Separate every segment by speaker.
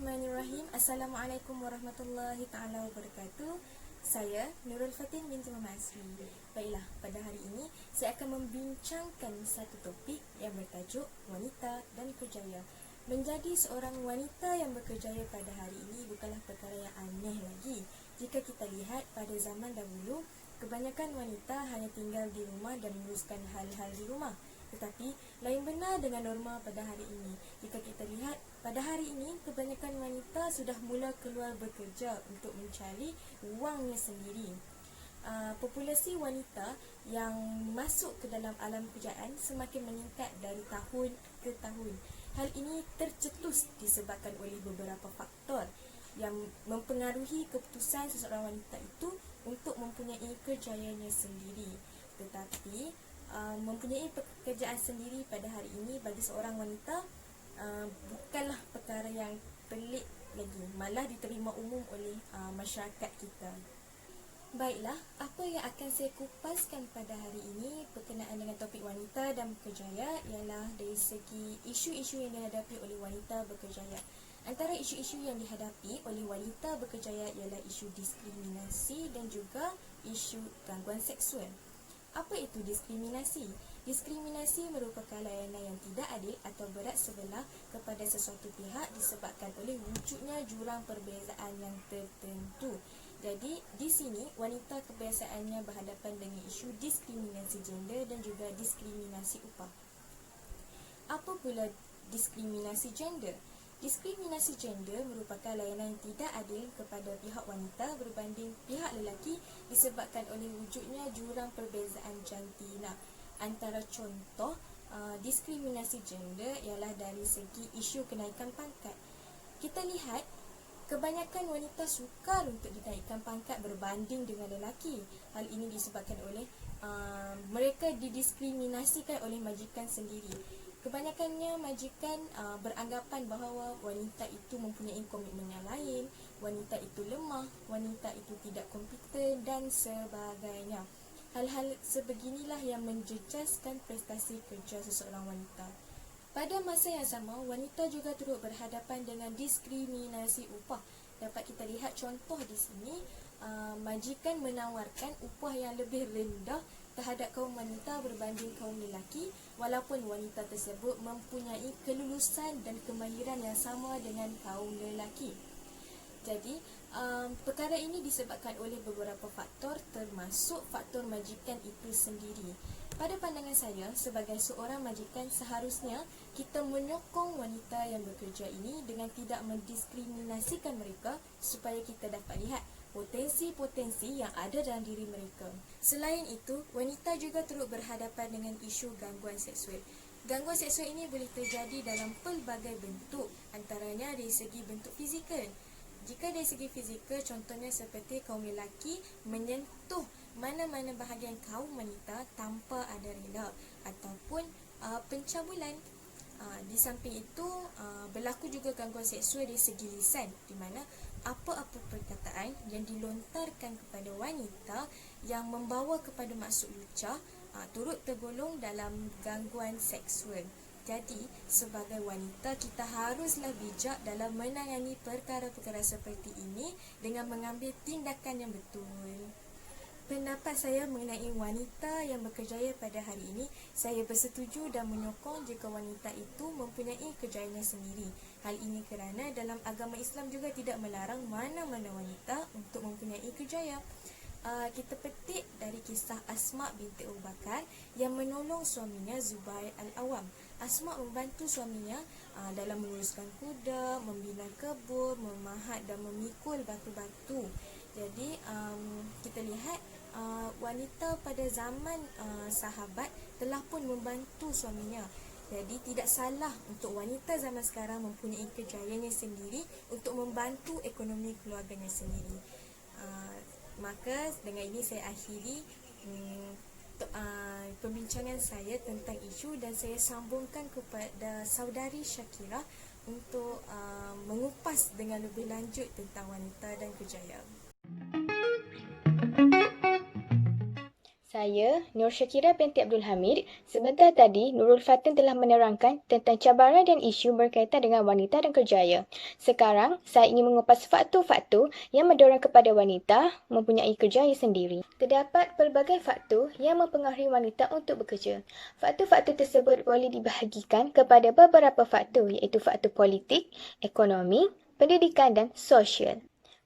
Speaker 1: Bismillahirrahmanirrahim. Assalamualaikum warahmatullahi taala wabarakatuh. Saya Nurul Fatin binti Muhammad Asri. Baiklah, pada hari ini saya akan membincangkan satu topik yang bertajuk wanita dan kerjaya. Menjadi seorang wanita yang berkerjaya pada hari ini bukanlah perkara yang aneh lagi. Jika kita lihat pada zaman dahulu, kebanyakan wanita hanya tinggal di rumah dan menguruskan hal-hal di rumah. Tetapi lain benar dengan norma pada hari ini. Jika kita lihat pada hari ini, kebanyakan wanita sudah mula keluar bekerja untuk mencari wangnya sendiri. Populasi wanita yang masuk ke dalam alam pekerjaan semakin meningkat dari tahun ke tahun. Hal ini tercetus disebabkan oleh beberapa faktor yang mempengaruhi keputusan seseorang wanita itu untuk mempunyai kerjayanya sendiri. Tetapi mempunyai pekerjaan sendiri pada hari ini bagi seorang wanita bukanlah perkara yang pelik lagi, malah diterima umum oleh masyarakat kita. Baiklah, apa yang akan saya kupaskan pada hari ini berkenaan dengan topik wanita dan berkerjaya ialah dari segi isu-isu yang dihadapi oleh wanita berkerjaya. Antara isu-isu yang dihadapi oleh wanita berkerjaya ialah isu diskriminasi dan juga isu gangguan seksual. Apa itu diskriminasi? Diskriminasi merupakan layanan yang tidak adil atau berat sebelah kepada sesuatu pihak disebabkan oleh wujudnya jurang perbezaan yang tertentu. Jadi, di sini wanita kebiasaannya berhadapan dengan isu diskriminasi gender dan juga diskriminasi upah. Apa pula diskriminasi gender? Diskriminasi gender merupakan layanan yang tidak adil kepada pihak wanita berbanding pihak lelaki disebabkan oleh wujudnya jurang perbezaan jantina. Antara contoh diskriminasi gender ialah dari segi isu kenaikan pangkat. Kita lihat kebanyakan wanita sukar untuk dinaikkan pangkat berbanding dengan lelaki. Hal ini disebabkan oleh mereka didiskriminasikan oleh majikan sendiri. Kebanyakannya majikan beranggapan bahawa wanita itu mempunyai komitmen yang lain, wanita itu lemah, wanita itu tidak kompeten dan sebagainya. Hal-hal sebeginilah yang menjejaskan prestasi kerja seseorang wanita. Pada masa yang sama, wanita juga turut berhadapan dengan diskriminasi upah. Dapat kita lihat contoh di sini, majikan menawarkan upah yang lebih rendah terhadap kaum wanita berbanding kaum lelaki walaupun wanita tersebut mempunyai kelulusan dan kemahiran yang sama dengan kaum lelaki. Jadi, perkara ini disebabkan oleh beberapa faktor termasuk faktor majikan itu sendiri. Pada pandangan saya, sebagai seorang majikan seharusnya kita menyokong wanita yang bekerja ini dengan tidak mendiskriminasikan mereka supaya kita dapat lihat potensi-potensi yang ada dalam diri mereka. Selain itu, wanita juga turut berhadapan dengan isu gangguan seksual. Gangguan seksual ini boleh terjadi dalam pelbagai bentuk, antaranya dari segi bentuk fizikal. Jika dari segi fizikal, contohnya seperti kaum lelaki menyentuh mana-mana bahagian kaum wanita tanpa ada rela ataupun pencabulan. Di samping itu, berlaku juga gangguan seksual dari segi lisan, di mana apa-apa perkataan yang dilontarkan kepada wanita yang membawa kepada maksud lucah turut tergolong dalam gangguan seksual. Jadi, sebagai wanita kita haruslah bijak dalam menangani perkara-perkara seperti ini dengan mengambil tindakan yang betul. Pendapat saya mengenai wanita yang berkerjaya pada hari ini, saya bersetuju dan menyokong jika wanita itu mempunyai kerjayanya sendiri. Hal ini kerana dalam agama Islam juga tidak melarang mana-mana wanita untuk mempunyai kerjaya. Kita petik dari kisah Asma binti Abu Bakar yang menolong suaminya Zubair Al-Awam. Asma membantu suaminya dalam menguruskan kuda, membina kebun, memahat dan memikul batu-batu. Jadi kita lihat wanita pada zaman sahabat telah pun membantu suaminya. Jadi tidak salah untuk wanita zaman sekarang mempunyai kerjayanya sendiri untuk membantu ekonomi keluarganya sendiri. Maka dengan ini saya akhiri pembincangan saya tentang isu dan saya sambungkan kepada saudari Syakira untuk mengupas dengan lebih lanjut tentang wanita dan kerjaya.
Speaker 2: Saya, Nur Syakira binti Abdul Hamid. Sebentar tadi, Nurul Fatin telah menerangkan tentang cabaran dan isu berkaitan dengan wanita dan kerjaya. Sekarang, saya ingin mengupas faktor-faktor yang mendorong kepada wanita mempunyai kerjaya sendiri. Terdapat pelbagai faktor yang mempengaruhi wanita untuk bekerja. Faktor-faktor tersebut boleh dibahagikan kepada beberapa faktor, iaitu faktor politik, ekonomi, pendidikan dan sosial.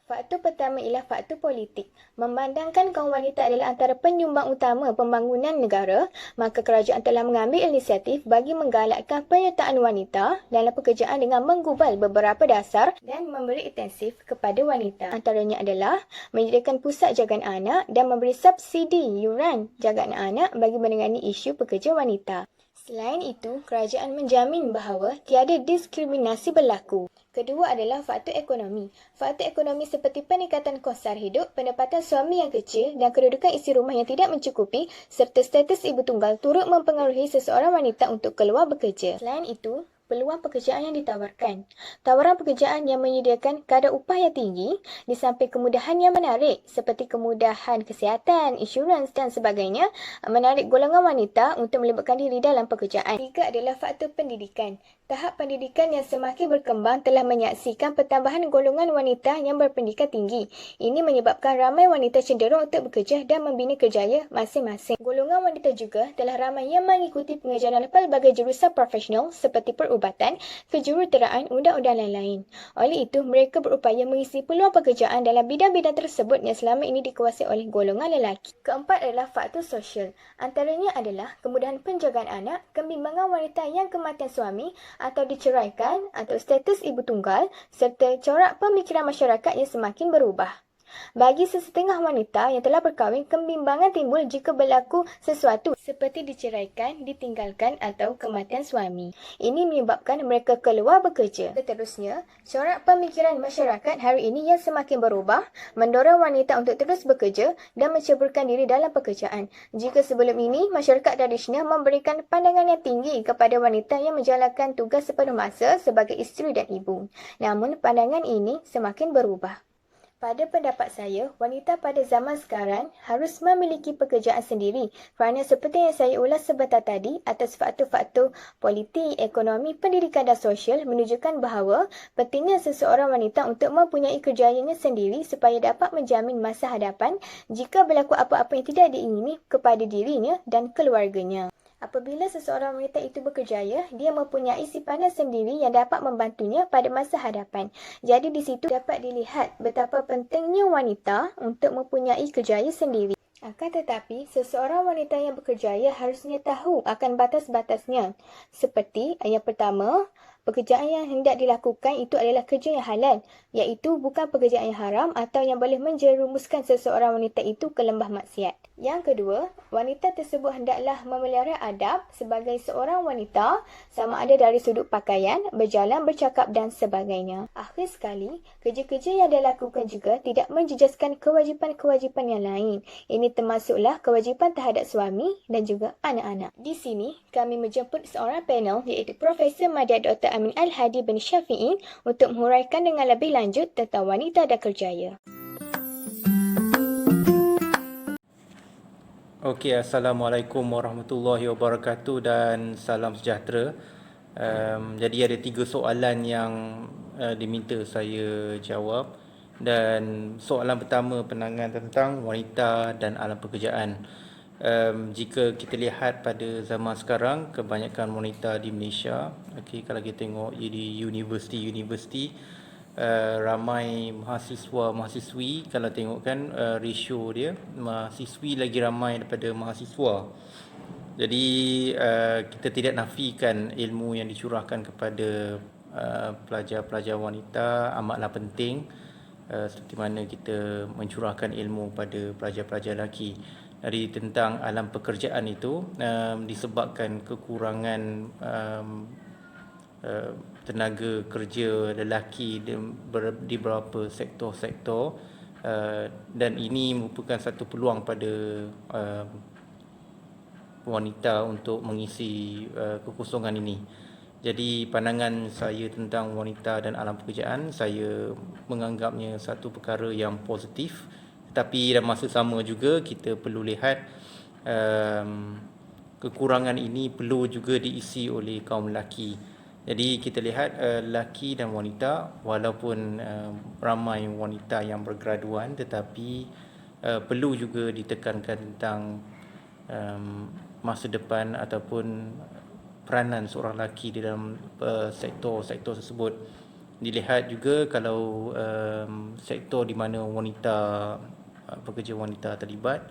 Speaker 2: Faktor pertama ialah faktor politik. Memandangkan kaum wanita adalah antara penyumbang utama pembangunan negara, maka kerajaan telah mengambil inisiatif bagi menggalakkan penyertaan wanita dalam pekerjaan dengan menggubal beberapa dasar dan memberi intensif kepada wanita. Antaranya adalah menyediakan pusat jagaan anak dan memberi subsidi yuran jagaan anak bagi menangani isu pekerja wanita. Selain itu, kerajaan menjamin bahawa tiada diskriminasi berlaku. Kedua adalah faktor ekonomi. Faktor ekonomi seperti peningkatan kos sara hidup, pendapatan suami yang kecil dan kedudukan isi rumah yang tidak mencukupi serta status ibu tunggal turut mempengaruhi seseorang wanita untuk keluar bekerja. Selain itu, peluang pekerjaan yang ditawarkan. Tawaran pekerjaan yang menyediakan kadar upah yang tinggi di samping kemudahan yang menarik seperti kemudahan kesihatan, insurans dan sebagainya menarik golongan wanita untuk melibatkan diri dalam pekerjaan. Tiga adalah faktor pendidikan. Tahap pendidikan yang semakin berkembang telah menyaksikan pertambahan golongan wanita yang berpendidikan tinggi. Ini menyebabkan ramai wanita cenderung untuk bekerja dan membina kerjaya masing-masing. Golongan wanita juga telah ramai yang mengikuti pengajaran pelbagai jurusan profesional seperti perubatan, kejuruteraan, undang-undang lain-lain. Oleh itu, mereka berupaya mengisi peluang pekerjaan dalam bidang-bidang tersebut yang selama ini dikuasai oleh golongan lelaki. Keempat adalah faktor sosial. Antaranya adalah kemudahan penjagaan anak, kebimbangan wanita yang kematian suami atau diceraikan atau status ibu tunggal serta corak pemikiran masyarakat yang semakin berubah. Bagi sesetengah wanita yang telah berkahwin, kebimbangan timbul jika berlaku sesuatu seperti diceraikan, ditinggalkan atau kematian suami. Ini menyebabkan mereka keluar bekerja. Seterusnya, corak pemikiran masyarakat hari ini yang semakin berubah mendorong wanita untuk terus bekerja dan menceburkan diri dalam pekerjaan. Jika sebelum ini, masyarakat tradisional memberikan pandangan yang tinggi kepada wanita yang menjalankan tugas sepenuh masa sebagai isteri dan ibu. Namun, pandangan ini semakin berubah. Pada pendapat saya, wanita pada zaman sekarang harus memiliki pekerjaan sendiri kerana seperti yang saya ulas sebentar tadi atas faktor-faktor politik, ekonomi, pendidikan dan sosial menunjukkan bahawa pentingnya seseorang wanita untuk mempunyai kerjayanya sendiri supaya dapat menjamin masa hadapan jika berlaku apa-apa yang tidak diingini kepada dirinya dan keluarganya. Apabila seseorang wanita itu berkerjaya, dia mempunyai simpanan sendiri yang dapat membantunya pada masa hadapan. Jadi di situ dapat dilihat betapa pentingnya wanita untuk mempunyai kerjaya sendiri. Akan tetapi, seseorang wanita yang berkerjaya harusnya tahu akan batas-batasnya. Seperti yang pertama, pekerjaan yang hendak dilakukan itu adalah kerja yang halal, iaitu bukan pekerjaan yang haram atau yang boleh menjerumuskan seseorang wanita itu ke lembah maksiat. Yang kedua, wanita tersebut hendaklah memelihara adab sebagai seorang wanita sama ada dari sudut pakaian, berjalan, bercakap dan sebagainya. Akhir sekali, kerja-kerja yang dilakukan juga tidak menjejaskan kewajipan-kewajipan yang lain. Ini termasuklah kewajipan terhadap suami dan juga anak-anak. Di sini, kami menjemput seorang panel iaitu Profesor Madya Dr. Amin Al-Hadi bin Syafi'i untuk menghuraikan dengan lebih lanjut tentang wanita dan kerjaya.
Speaker 3: Okey, Assalamualaikum warahmatullahi wabarakatuh dan salam sejahtera. Jadi ada 3 soalan yang diminta saya jawab. Dan soalan pertama penangan tentang wanita dan alam pekerjaan. Jika kita lihat pada zaman sekarang, kebanyakan wanita di Malaysia, kalau kita tengok di universiti-universiti, ramai mahasiswa-mahasiswi. Kalau tengok kan ratio dia, mahasiswi lagi ramai daripada mahasiswa. Jadi kita tidak nafikan ilmu yang dicurahkan kepada pelajar-pelajar wanita amatlah penting, seperti mana kita mencurahkan ilmu pada pelajar-pelajar lelaki. Dari tentang alam pekerjaan itu disebabkan kekurangan tenaga kerja lelaki di beberapa sektor-sektor, dan ini merupakan satu peluang pada wanita untuk mengisi kekosongan ini. Jadi pandangan saya tentang wanita dan alam pekerjaan, saya menganggapnya satu perkara yang positif, tetapi dalam masa sama juga kita perlu lihat kekurangan ini perlu juga diisi oleh kaum lelaki. Jadi kita lihat lelaki dan wanita, walaupun ramai wanita yang bergraduan, tetapi perlu juga ditekankan tentang masa depan ataupun peranan seorang lelaki di dalam sektor-sektor tersebut. Dilihat juga kalau sektor di mana wanita, pekerja wanita terlibat,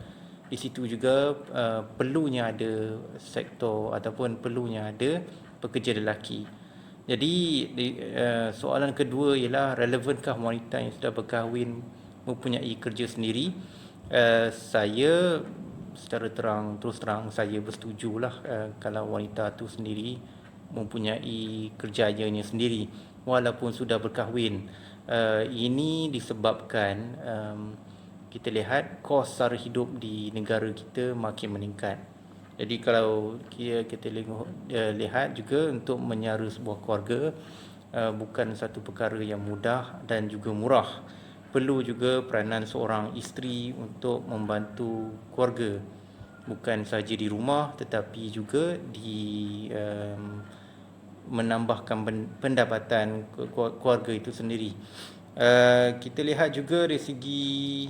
Speaker 3: di situ juga perlunya ada sektor ataupun perlunya ada pekerja lelaki. Jadi soalan kedua ialah relevankah wanita yang sudah berkahwin mempunyai kerja sendiri? Saya secara terus terang saya bersetujulah kalau wanita tu sendiri mempunyai kerjayanya sendiri walaupun sudah berkahwin. Ini disebabkan kita lihat kos sara hidup di negara kita makin meningkat. Jadi kalau kita lihat juga untuk menyara sebuah keluarga bukan satu perkara yang mudah dan juga murah. Perlu juga peranan seorang isteri untuk membantu keluarga, bukan saja di rumah tetapi juga di menambahkan pendapatan keluarga itu sendiri. Kita lihat juga dari segi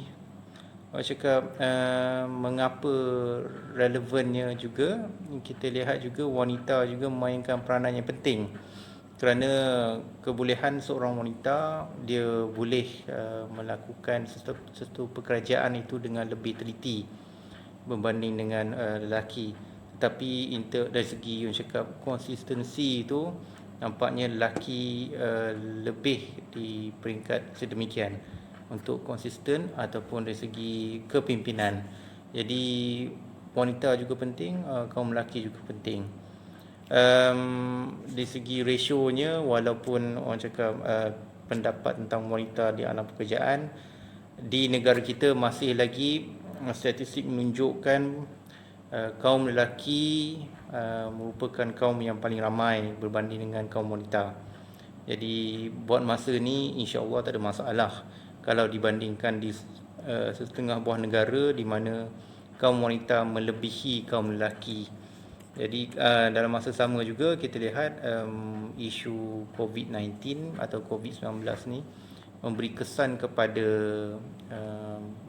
Speaker 3: mengapa relevannya juga, kita lihat juga wanita juga memainkan peranan yang penting, kerana kebolehan seorang wanita, dia boleh melakukan sesuatu pekerjaan itu dengan lebih teliti berbanding dengan lelaki. Tetapi dari segi konsistensi itu, nampaknya lelaki lebih di peringkat sedemikian untuk konsisten ataupun dari segi kepimpinan. Jadi wanita juga penting, kaum lelaki juga penting. Dari segi rasionya, walaupun orang cakap pendapat tentang wanita di alam pekerjaan, di negara kita masih lagi statistik menunjukkan kaum lelaki merupakan kaum yang paling ramai berbanding dengan kaum wanita. Jadi buat masa ni insya-Allah tak ada masalah kalau dibandingkan di setengah buah negara di mana kaum wanita melebihi kaum lelaki. Jadi dalam masa sama juga kita lihat isu COVID-19 atau COVID-19 ni memberi kesan kepada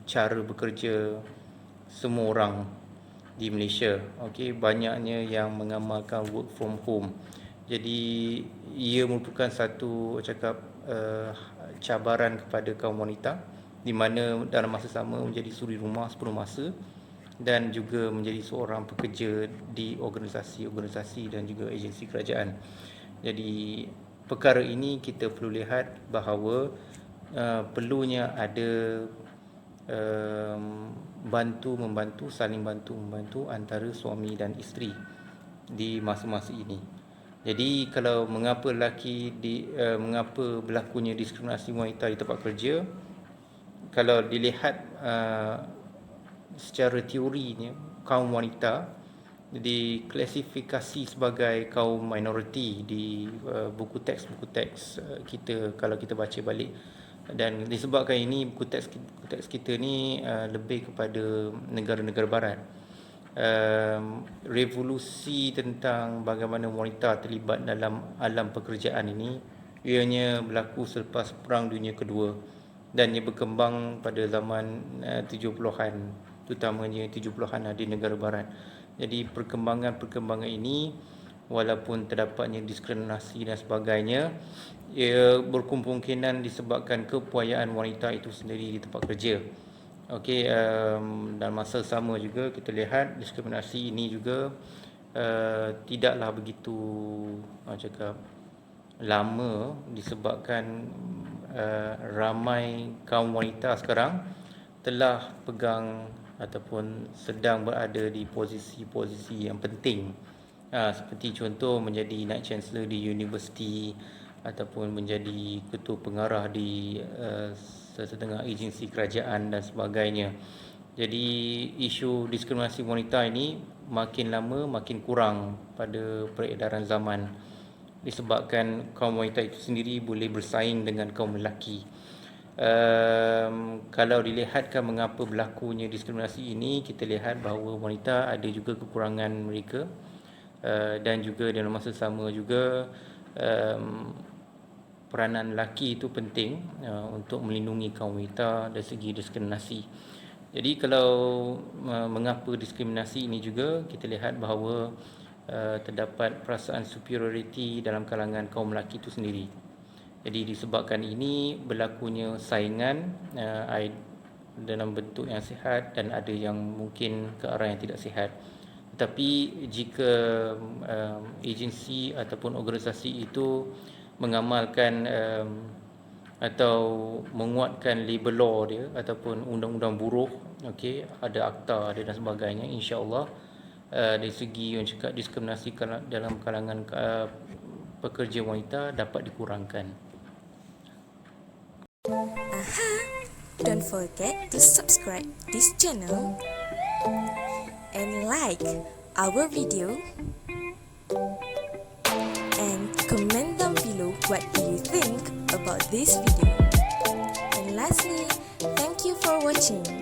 Speaker 3: cara bekerja semua orang di Malaysia. Okey, banyaknya yang mengamalkan work from home. Jadi ia merupakan satu cabaran kepada kaum wanita, di mana dalam masa sama menjadi suri rumah sepenuh masa dan juga menjadi seorang pekerja di organisasi-organisasi dan juga agensi kerajaan. Jadi perkara ini kita perlu lihat bahawa perlunya ada saling bantu membantu antara suami dan isteri di masa-masa ini. Jadi kalau mengapa berlakunya diskriminasi wanita di tempat kerja, kalau dilihat secara teorinya, kaum wanita diklasifikasi sebagai kaum minoriti di buku teks kita kalau kita baca balik. Dan disebabkan ini buku teks kita ni lebih kepada negara-negara barat. Revolusi tentang bagaimana wanita terlibat dalam alam pekerjaan ini ianya berlaku selepas Perang Dunia Kedua dan ia berkembang pada zaman 70-an, terutamanya 70-an di negara barat. Jadi perkembangan ini, walaupun terdapatnya diskriminasi dan sebagainya, ia berkemungkinan disebabkan keupayaan wanita itu sendiri di tempat kerja. Okey, dalam masa sama juga kita lihat diskriminasi ini juga tidaklah begitu lama, disebabkan ramai kaum wanita sekarang telah pegang ataupun sedang berada di posisi-posisi yang penting, seperti contoh menjadi Knight Chancellor di universiti ataupun menjadi ketua pengarah di setengah agensi kerajaan dan sebagainya. Jadi isu diskriminasi wanita ini makin lama makin kurang pada peredaran zaman, disebabkan kaum wanita itu sendiri boleh bersaing dengan kaum lelaki. Kalau dilihatkan mengapa berlakunya diskriminasi ini, kita lihat bahawa wanita ada juga kekurangan mereka, dan juga dalam masa sama juga peranan lelaki itu penting untuk melindungi kaum wanita dari segi diskriminasi. Jadi kalau mengapa diskriminasi ini juga, kita lihat bahawa terdapat perasaan superioriti dalam kalangan kaum lelaki itu sendiri. Jadi disebabkan ini berlakunya saingan dalam bentuk yang sihat dan ada yang mungkin ke arah yang tidak sihat. Tetapi jika agensi ataupun organisasi itu mengamalkan atau menguatkan label law dia ataupun undang-undang buruh, okey, ada akta ada dan sebagainya, insya-Allah dari segi yang cakap diskriminasi dalam kalangan pekerja wanita dapat dikurangkan.
Speaker 1: Don't forget to subscribe this channel and like our video and comment down below what do you think about this video. And lastly, thank you for watching.